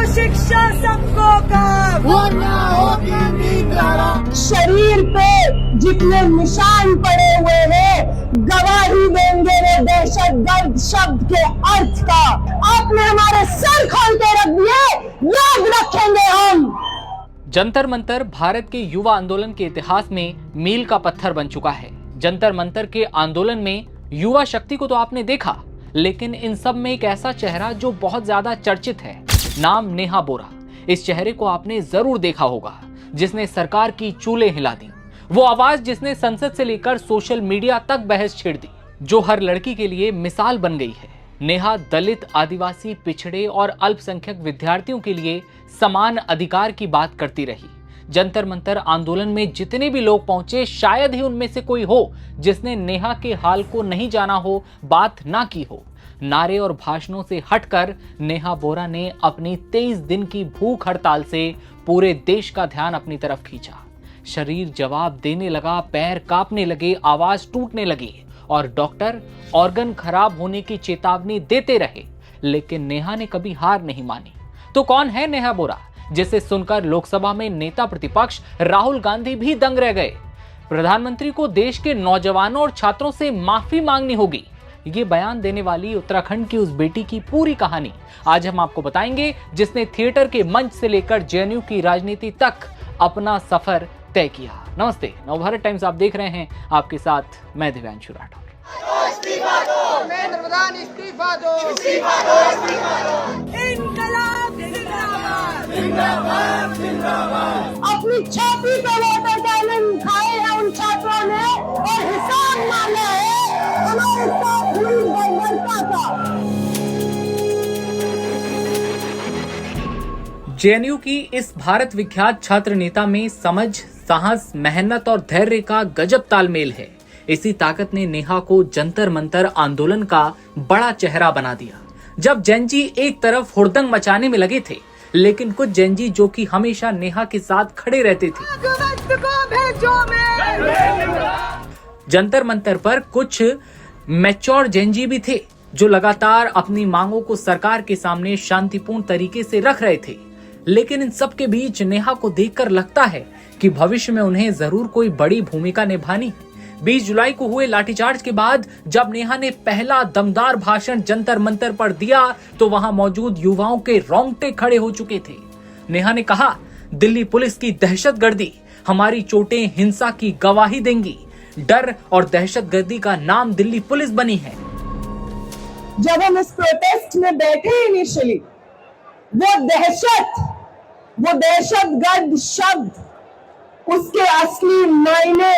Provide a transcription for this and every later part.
शिक्षा सबको काम, शरीर पे जितने निशान पड़े हुए हैं गवाही देंगे वो दहशतगर्द शब्द के अर्थ का। आपने हमारे सर खोल के रख दिए, याद रखेंगे हम। जंतर मंतर भारत के युवा आंदोलन के इतिहास में मील का पत्थर बन चुका है। जंतर मंतर के आंदोलन में युवा शक्ति को तो आपने देखा, लेकिन इन सब में एक ऐसा चेहरा जो बहुत ज्यादा चर्चित है, नाम नेहा बोरा। इस चेहरे को आपने जरूर देखा होगा, जिसने सरकार की चूल्हे हिला दी। वो आवाज जिसने संसद से लेकर सोशल मीडिया तक बहस छेड़ दी, जो हर लड़की के लिए मिसाल बन गई है। नेहा दलित, आदिवासी, पिछड़े और अल्पसंख्यक विद्यार्थियों के लिए समान अधिकार की बात करती रही। जंतर मंतर आंदोलन में जितने भी लोग पहुंचे, शायद ही उनमें से कोई हो जिसने नेहा के हाल को नहीं जाना हो, बात ना की हो। नारे और भाषणों से हटकर नेहा बोरा ने अपनी 23 दिन की भूख हड़ताल से पूरे देश का ध्यान अपनी तरफ खींचा। शरीर जवाब देने लगा, पैर कांपने लगे, आवाज टूटने लगी और डॉक्टर ऑर्गन खराब होने की चेतावनी देते रहे, लेकिन नेहा ने कभी हार नहीं मानी। तो कौन है नेहा बोरा, जिसे सुनकर लोकसभा में नेता प्रतिपक्ष राहुल गांधी भी दंग रह गए। प्रधानमंत्री को देश के नौजवानों और छात्रों से माफी मांगनी होगी, ये बयान देने वाली उत्तराखंड की उस बेटी की पूरी कहानी आज हम आपको बताएंगे, जिसने थिएटर के मंच से लेकर जेएनयू की राजनीति तक अपना सफर तय किया। नमस्ते, नवभारत टाइम्स आप देख रहे हैं, आपके साथ मैं दिव्यांशु राठौर। अपनी छाती पे वोटर टैलेंट खाए हैं उन छात्रों ने और हिसाब मांगा है हमारे साथ हुई बर्बरता का। जेएनयू की इस भारत विख्यात छात्र नेता में समझ, साहस, मेहनत और धैर्य का गजब तालमेल है। इसी ताकत ने नेहा को जंतर मंतर आंदोलन का बड़ा चेहरा बना दिया। जब जेनजी एक तरफ हुड़दंग मचाने में लगे थे, लेकिन कुछ जेनजी जो कि हमेशा नेहा के साथ खड़े रहते थे। जंतर मंतर पर कुछ मैच्योर जेनजी भी थे, जो लगातार अपनी मांगों को सरकार के सामने शांतिपूर्ण तरीके से रख रहे थे। लेकिन इन सब के बीच नेहा को देखकर लगता है कि भविष्य में उन्हें जरूर कोई बड़ी भूमिका निभानी है। 20 जुलाई को हुए लाठीचार्ज के बाद जब नेहा ने पहला दमदार भाषण जंतर मंतर पर दिया, तो वहां मौजूद युवाओं के रोंगटे खड़े हो चुके थे। नेहा ने कहा, दिल्ली पुलिस की दहशतगर्दी हमारी चोटें हिंसा की गवाही देंगी। डर और दहशतगर्दी का नाम दिल्ली पुलिस बनी है। जब हम इस प्रोटेस्ट में बैठे इनिशियली, वो दहशतगर्द शब्द, उसके असली मायने,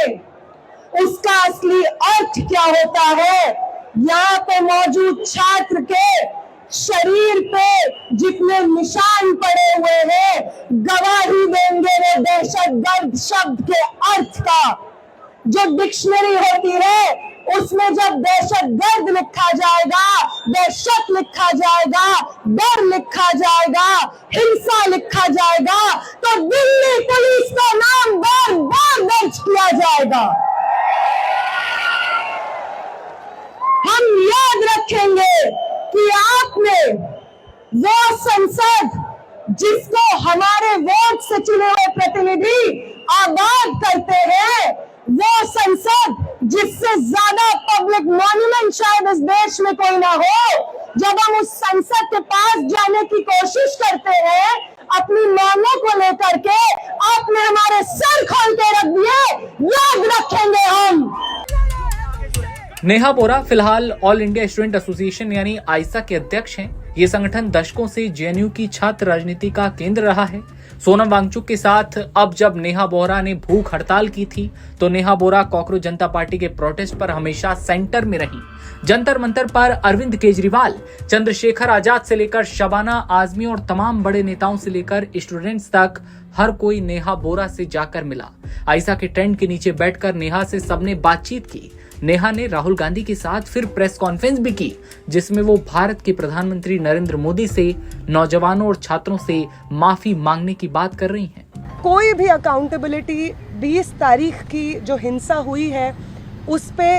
उसका असली अर्थ क्या होता है, यहाँ पे मौजूद छात्र के शरीर पे जितने निशान पड़े हुए हैं गवाही देंगे वो दहशतगर्द शब्द के अर्थ का। जो डिक्शनरी होती है उसमें जब दहशतगर्द लिखा जाएगा, दहशत लिखा जाएगा, डर लिखा जाएगा, हिंसा लिखा जाएगा, तो दिल्ली पुलिस का नाम बार बार दर्ज किया जाएगा। हम याद रखेंगे कि आपने वो संसद जिसको हमारे वोट से चुने हुए प्रतिनिधि आबाद करते हैं, वो संसद जिससे ज्यादा पब्लिक मॉन्यूमेंट शायद इस देश में कोई ना हो, जब हम उस संसद के पास जाने की कोशिश करते हैं अपनी मांगों को लेकर के, आपने हमारे सर खोल के रख दिए, याद रखेंगे हम। नेहा बोरा फिलहाल ऑल इंडिया स्टूडेंट एसोसिएशन यानी आइसा के अध्यक्ष हैं। ये संगठन दशकों से जेएनयू की छात्र राजनीति का केंद्र रहा है। सोनम वांगचुक के साथ अब जब नेहा बोरा ने भूख हड़ताल की थी, तो नेहा बोरा कॉकरोच जनता पार्टी के प्रोटेस्ट पर हमेशा सेंटर में रही। जंतर मंतर पर अरविंद केजरीवाल, चंद्रशेखर आजाद से लेकर शबाना आजमी और तमाम बड़े नेताओं से लेकर स्टूडेंट्स तक हर कोई नेहा बोरा से जाकर मिला। आइसा के टेंट के नीचे बैठकर नेहा से सबने बातचीत की। नेहा ने राहुल गांधी के साथ फिर प्रेस कॉन्फ्रेंस भी की, जिसमें वो भारत के प्रधानमंत्री नरेंद्र मोदी से नौजवानों और छात्रों से माफी मांगने की बात कर रही हैं। कोई भी अकाउंटेबिलिटी 20 तारीख की जो हिंसा हुई है उस पे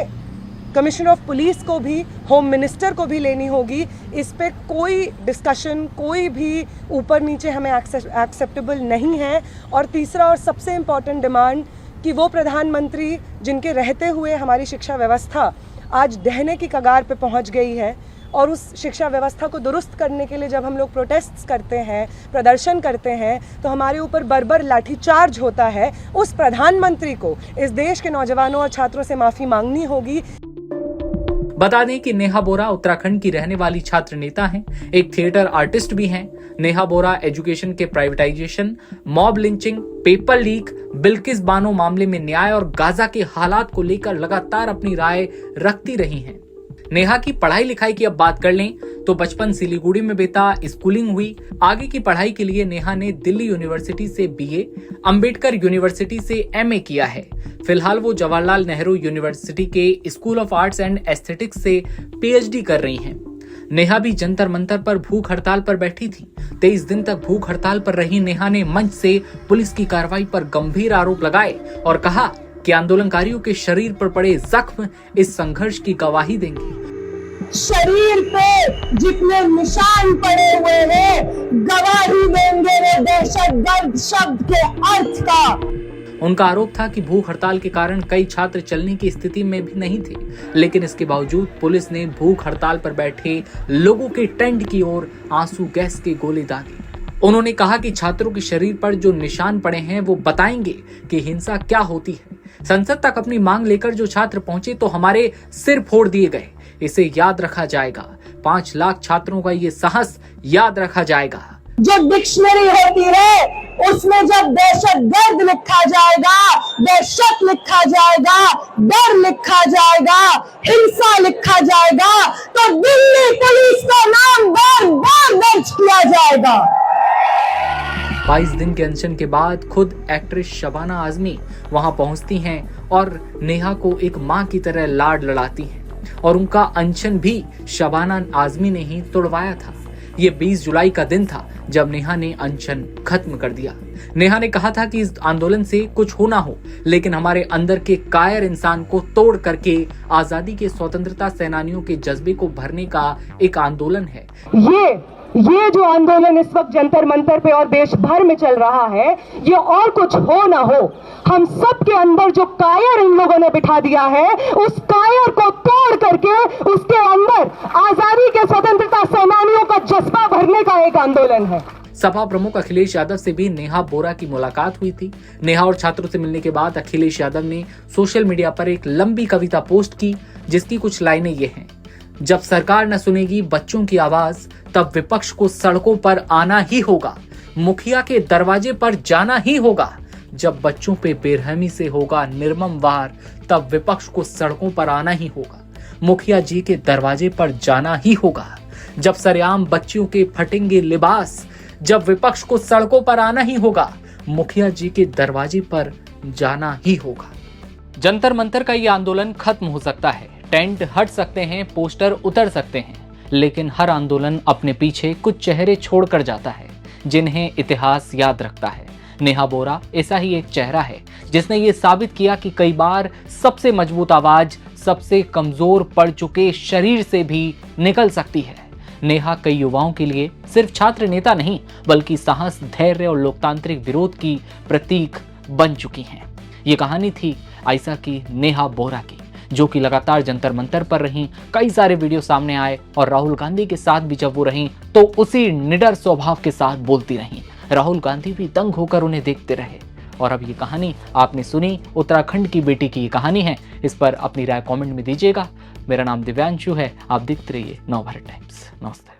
कमिश्नर ऑफ पुलिस को भी, होम मिनिस्टर को भी लेनी होगी। इस पे कोई डिस्कशन, कोई भी ऊपर नीचे हमें एक्सेप्टेबल नहीं है। और तीसरा और सबसे इम्पॉर्टेंट डिमांड कि वो प्रधानमंत्री जिनके रहते हुए हमारी शिक्षा व्यवस्था आज ढहने की कगार पे पहुंच गई है, और उस शिक्षा व्यवस्था को दुरुस्त करने के लिए जब हम लोग प्रोटेस्ट करते हैं, प्रदर्शन करते हैं, तो हमारे ऊपर बर्बर लाठीचार्ज होता है। उस प्रधानमंत्री को इस देश के नौजवानों और छात्रों से माफी मांगनी होगी। बता दें कि नेहा बोरा उत्तराखंड की रहने वाली छात्र नेता हैं, एक थिएटर आर्टिस्ट भी हैं। नेहा बोरा एजुकेशन के privatisation, mob lynching, paper leak, Bilkis Bano मामले में न्याय और गाजा के हालात को लेकर लगातार अपनी राय रखती रही हैं। नेहा की पढ़ाई लिखाई की अब बात कर लें तो बचपन सिलीगुड़ी में बीता, स्कूलिंग हुई। आगे की पढ़ाई के लिए नेहा ने दिल्ली यूनिवर्सिटी से बीए, अंबेडकर यूनिवर्सिटी से एमए किया है। फिलहाल वो जवाहरलाल नेहरू यूनिवर्सिटी के school of arts and aesthetics से पीएचडी कर रही हैं। नेहा भी जंतर मंतर पर भूख हड़ताल पर बैठी थी। 23 दिन तक भूख हड़ताल पर रही नेहा ने मंच से पुलिस की कार्रवाई पर गंभीर आरोप लगाए और कहा कि आंदोलनकारियों के शरीर पर पड़े जख्म इस संघर्ष की गवाही देंगे। शरीर पे जितने निशान पड़े हुए हैं, गवाही देंगे वे दहशतगर्द शब्द के अर्थ का। उनका आरोप था कि भूख हड़ताल के कारण कई छात्र चलने की स्थिति में भी नहीं थे, लेकिन इसके बावजूद पुलिस ने भूख हड़ताल पर बैठे लोगों के टेंट की ओर आंसू गैस के गोले दागे। उन्होंने कहा कि छात्रों के शरीर पर जो निशान पड़े हैं वो बताएंगे कि हिंसा क्या होती है। संसद तक अपनी मांग लेकर जो छात्र पहुंचे तो हमारे सिर फोड़ दिए गए, इसे याद रखा जाएगा। 5 लाख छात्रों का ये साहस याद रखा जाएगा। जो डिक्शनरी होती है उसमें जब दहशतगर्द लिखा जाएगा, दहशत लिखा जाएगा, डर लिखा जाएगा, हिंसा लिखा जाएगा, तो दिल्ली पुलिस का नाम बार-बार दर्ज किया जाएगा। 22 दिन के अनशन के बाद खुद एक्ट्रेस शबाना आजमी वहां पहुंचती हैं और नेहा को एक मां की तरह लाड लड़ाती हैं, और उनका अनशन भी शबाना आजमी ने ही तोड़वाया था। ये 20 जुलाई का दिन था जब नेहा ने अनशन खत्म कर दिया। नेहा ने कहा था कि इस आंदोलन से कुछ हो ना हो, लेकिन हमारे अंदर के कायर इंसान को तोड़ करके आजादी के स्वतंत्रता सेनानियों के जज्बे को भरने का एक आंदोलन है। ये जो आंदोलन इस वक्त जंतर मंतर पे और देश भर में चल रहा है, ये और कुछ हो ना हो, हम सब के अंदर जो कायर इन लोगों ने बिठा दिया है, उस कायर को तोड़ करके उसके अंदर आजादी के स्वतंत्रता सेनानियों का जज्बा भरने का एक आंदोलन है। सपा प्रमुख अखिलेश यादव से भी नेहा बोरा की मुलाकात हुई थी। नेहा और छात्रों से मिलने के बाद अखिलेश यादव ने सोशल मीडिया पर एक लंबी कविता पोस्ट की, जिसकी कुछ लाइनें ये हैं। जब सरकार न सुनेगी बच्चों की आवाज, तब विपक्ष को सड़कों पर आना ही होगा, मुखिया के दरवाजे पर जाना ही होगा। जब बच्चों पे बेरहमी से होगा निर्मम वार, तब विपक्ष को सड़कों पर आना ही होगा, मुखिया जी के दरवाजे पर जाना ही होगा। जब सरेआम बच्चियों के फटेंगे लिबास, जब विपक्ष को सड़कों पर आना ही होगा, मुखिया जी के दरवाजे पर जाना ही होगा। जंतर मंतर का ये आंदोलन खत्म हो सकता है, टेंट हट सकते हैं, पोस्टर उतर सकते हैं, लेकिन हर आंदोलन अपने पीछे कुछ चेहरे छोड़कर जाता है जिन्हें इतिहास याद रखता है। नेहा बोरा ऐसा ही एक चेहरा है जिसने ये साबित किया कि कई बार सबसे मजबूत आवाज सबसे कमजोर पड़ चुके शरीर से भी निकल सकती है। नेहा कई युवाओं के लिए सिर्फ छात्र नेता नहीं, बल्कि साहस, धैर्य और लोकतांत्रिक विरोध की प्रतीक बन चुकी हैं। ये कहानी थी आयशा की, नेहा बोरा की, जो कि लगातार जंतर मंतर पर रहीं। कई सारे वीडियो सामने आए और राहुल गांधी के साथ भी जब वो रहीं तो उसी निडर स्वभाव के साथ बोलती रहीं। राहुल गांधी भी दंग होकर उन्हें देखते रहे। और अब ये कहानी आपने सुनी, उत्तराखंड की बेटी की ये कहानी है। इस पर अपनी राय कमेंट में दीजिएगा। मेरा नाम दिव्यांशु है, आप देखते रहिए नवभारत टाइम्स। नमस्ते।